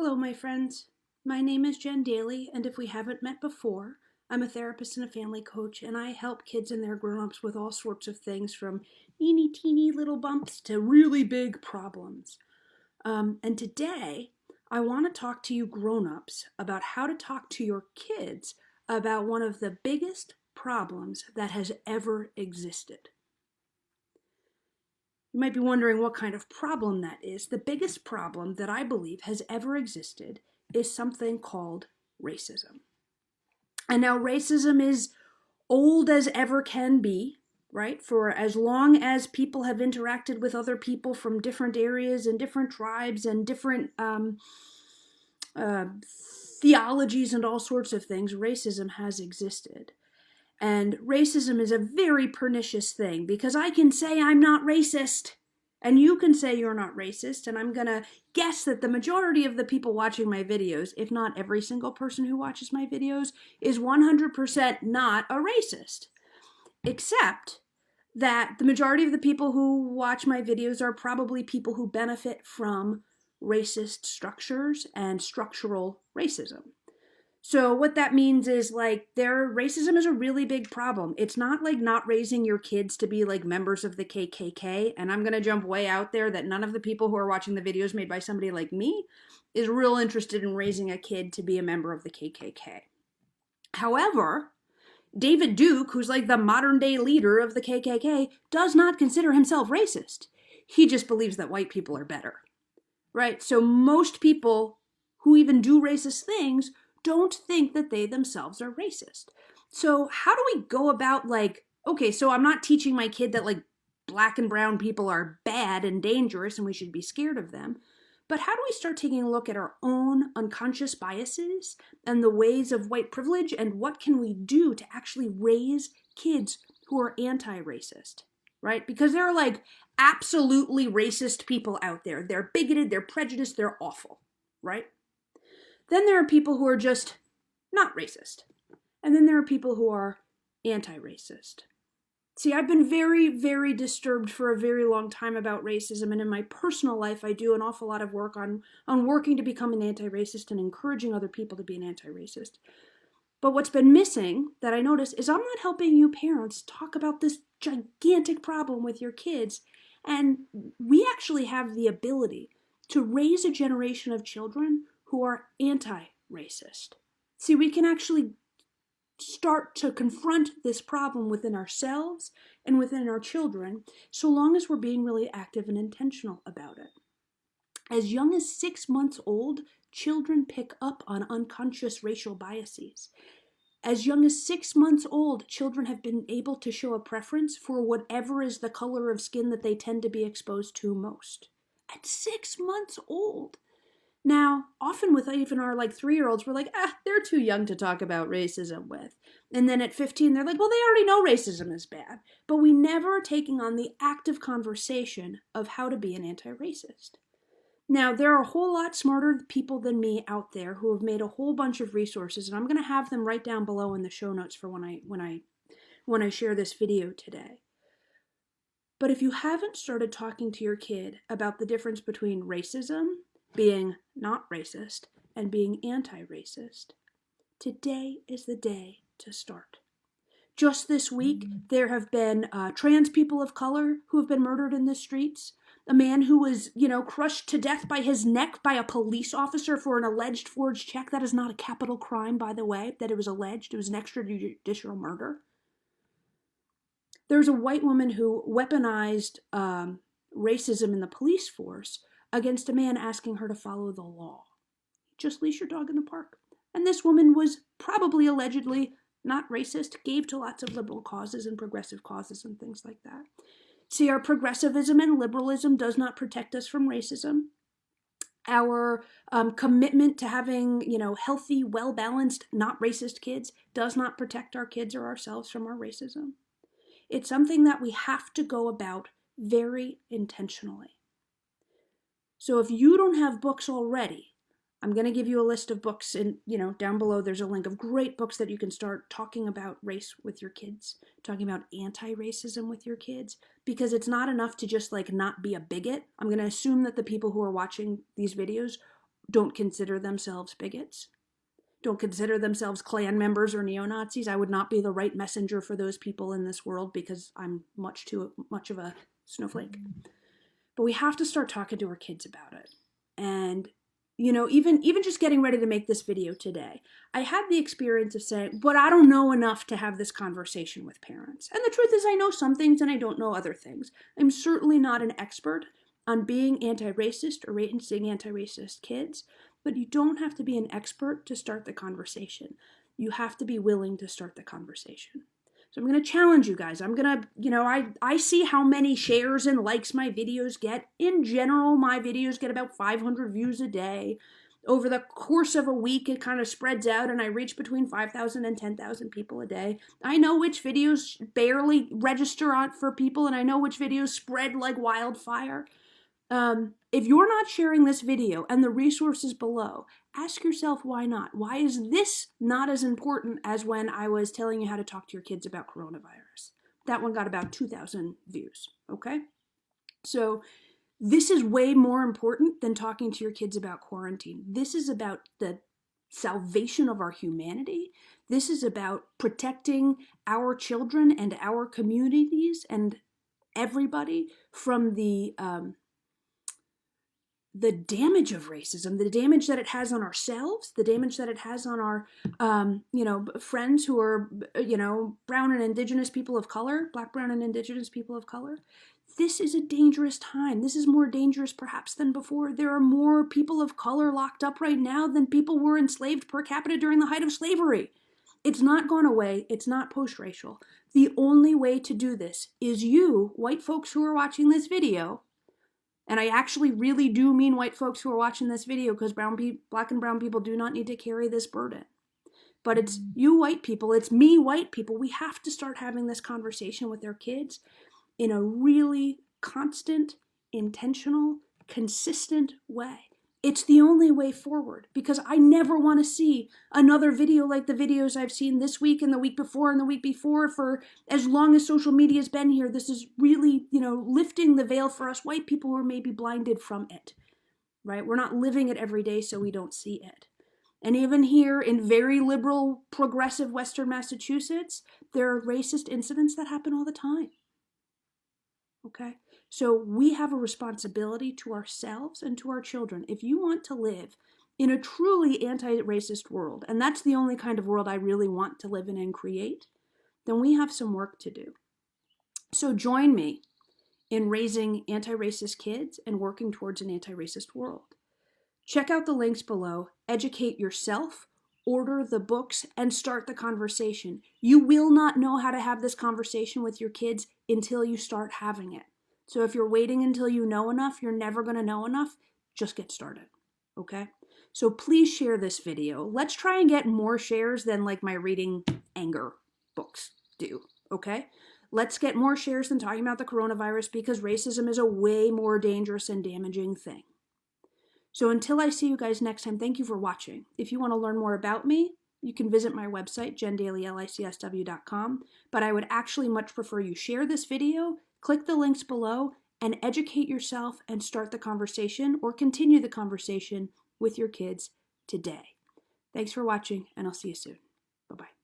Hello, my friends. My name is Jen Daly, and if we haven't met before, I'm a therapist and a family coach, and I help kids and their grown-ups with all sorts of things from teeny, teeny little bumps to really big problems. And today, I want to talk to you grown-ups about how to talk to your kids about one of the biggest problems that has ever existed. You might be wondering what kind of problem that is. The biggest problem that I believe has ever existed is something called racism. And now, racism is old as ever can be, right? For as long as people have interacted with other people from different areas and different tribes and different uh, theologies and all sorts of things, racism has existed. And racism is a very pernicious thing because I can say I'm not racist and you can say you're not racist, and I'm gonna guess that the majority of the people watching my videos, if not every single person who watches my videos, is 100% not a racist. Except that the majority of the people who watch my videos are probably people who benefit from racist structures and structural racism. So what that means is their racism is a really big problem. It's not like not raising your kids to be like members of the KKK. And I'm going to jump way out there that none of the people who are watching the videos made by somebody like me is real interested in raising a kid to be a member of the KKK. However, David Duke, who's like the modern day leader of the KKK, does not consider himself racist. He just believes that white people are better, right? So most people who even do racist things don't think that they themselves are racist. So how do we go about okay, so I'm not teaching my kid that black and brown people are bad and dangerous and we should be scared of them. But how do we start taking a look at our own unconscious biases and the ways of white privilege, and what can we do to actually raise kids who are anti-racist, right? Because there are absolutely racist people out there. They're bigoted, they're prejudiced, they're awful, right? Then there are people who are just not racist. And then there are people who are anti-racist. See, I've been very, very disturbed for a very long time about racism, and in my personal life, I do an awful lot of work on working to become an anti-racist and encouraging other people to be an anti-racist. But what's been missing that I notice is I'm not helping you parents talk about this gigantic problem with your kids, and we actually have the ability to raise a generation of children who are anti-racist. See, we can actually start to confront this problem within ourselves and within our children, so long as we're being really active and intentional about it. As young as 6 months old, children pick up on unconscious racial biases. As young as 6 months old, children have been able to show a preference for whatever is the color of skin that they tend to be exposed to most. At 6 months old. Now, often with even our 3-year-olds, we're they're too young to talk about racism with. And then at 15, they're well, they already know racism is bad. But we never are taking on the active conversation of how to be an anti-racist. Now, there are a whole lot smarter people than me out there who have made a whole bunch of resources, and I'm going to have them right down below in the show notes for when I share this video today. But if you haven't started talking to your kid about the difference between racism, being not racist, and being anti-racist, today is the day to start. Just this week, there have been trans people of color who have been murdered in the streets. A man who was, crushed to death by his neck by a police officer for an alleged forged check. That is not a capital crime, by the way, that it was alleged. It was an extrajudicial murder. There's a white woman who weaponized racism in the police force against a man asking her to follow the law. Just leash your dog in the park. And this woman was probably allegedly not racist, gave to lots of liberal causes and progressive causes and things like that. See, our progressivism and liberalism does not protect us from racism. Our commitment to having, healthy, well-balanced, not racist kids does not protect our kids or ourselves from our racism. It's something that we have to go about very intentionally. So if you don't have books already, I'm going to give you a list of books, and down below there's a link of great books that you can start talking about race with your kids, talking about anti-racism with your kids, because it's not enough to just not be a bigot. I'm going to assume that the people who are watching these videos don't consider themselves bigots, don't consider themselves Klan members or neo-Nazis. I would not be the right messenger for those people in this world because I'm much too much of a snowflake. But we have to start talking to our kids about it. And, you know, even just getting ready to make this video today, I had the experience of saying, but I don't know enough to have this conversation with parents. And the truth is I know some things and I don't know other things. I'm certainly not an expert on being anti-racist or raising anti-racist kids, but you don't have to be an expert to start the conversation. You have to be willing to start the conversation. So I'm going to challenge you guys. I'm going to, you know, I see how many shares and likes my videos get. In general, my videos get about 500 views a day. Over the course of a week, it kind of spreads out and I reach between 5,000 and 10,000 people a day. I know which videos barely register for people and I know which videos spread like wildfire. If you're not sharing this video and the resources below, ask yourself why not? Why is this not as important as when I was telling you how to talk to your kids about coronavirus? That one got about 2,000 views, okay? So this is way more important than talking to your kids about quarantine. This is about the salvation of our humanity. This is about protecting our children and our communities and everybody from the damage of racism, the damage that it has on ourselves, the damage that it has on our, friends who are, brown and indigenous people of color, black, brown, and indigenous people of color. This is a dangerous time. This is more dangerous perhaps than before. There are more people of color locked up right now than people were enslaved per capita during the height of slavery. It's not gone away. It's not post-racial. The only way to do this is you, white folks who are watching this video, and I actually really do mean white folks who are watching this video because black and brown people do not need to carry this burden. But it's you white people, it's me white people. We have to start having this conversation with their kids in a really constant, intentional, consistent way. It's the only way forward because I never want to see another video like the videos I've seen this week and the week before and the week before for as long as social media has been here. This is really, lifting the veil for us white people who are maybe blinded from it, right? We're not living it every day, so we don't see it. And even here in very liberal, progressive Western Massachusetts, there are racist incidents that happen all the time. Okay? So we have a responsibility to ourselves and to our children. If you want to live in a truly anti-racist world, and that's the only kind of world I really want to live in and create, then we have some work to do. So join me in raising anti-racist kids and working towards an anti-racist world. Check out the links below, educate yourself, order the books, and start the conversation. You will not know how to have this conversation with your kids until you start having it. So if you're waiting until you know enough, you're never going to know enough. Just get started, okay? So please share this video. Let's try and get more shares than like my reading anger books do, okay? Let's get more shares than talking about the coronavirus because racism is a way more dangerous and damaging thing. So until I see you guys next time, thank you for watching. If you want to learn more about me, you can visit my website, jendailylicsw.com, but I would actually much prefer you share this video, click the links below, and educate yourself and start the conversation or continue the conversation with your kids today. Thanks for watching, and I'll see you soon. Bye-bye.